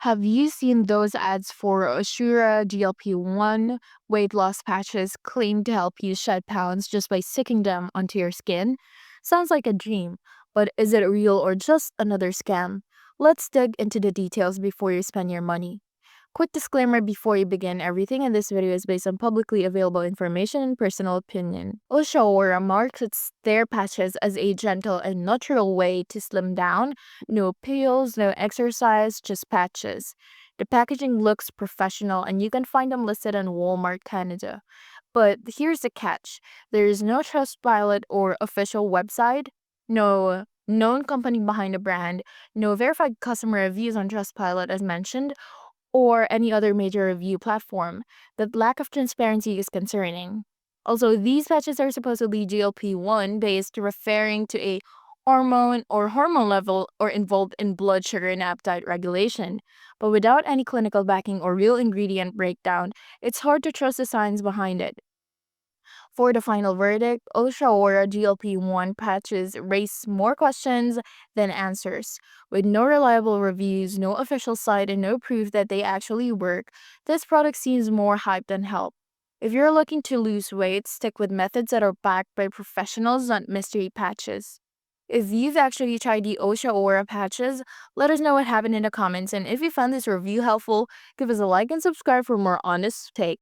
Have you seen those ads for Oceaura GLP-1 weight loss patches claim to help you shed pounds just by sticking them onto your skin? Sounds like a dream, but is it real or just another scam? Let's dig into the details before you spend your money. Quick disclaimer before you begin, everything in this video is based on publicly available information and personal opinion. Oceaura markets their patches as a gentle and natural way to slim down. No pills, no exercise, just patches. The packaging looks professional and you can find them listed on Walmart Canada. But here's the catch. There is no Trustpilot or official website, no known company behind the brand, no verified customer reviews on Trustpilot as mentioned, or any other major review platform. That lack of transparency is concerning. Also, these patches are supposedly GLP-1 based, referring to a hormone level or involved in blood sugar and appetite regulation. But without any clinical backing or real ingredient breakdown, it's hard to trust the science behind it. For the final verdict, Oceaura GLP-1 patches raise more questions than answers. With no reliable reviews, no official site, and no proof that they actually work, this product seems more hype than help. If you're looking to lose weight, stick with methods that are backed by professionals, not mystery patches. If you've actually tried the Oceaura patches, let us know what happened in the comments, and if you found this review helpful, give us a like and subscribe for more honest take.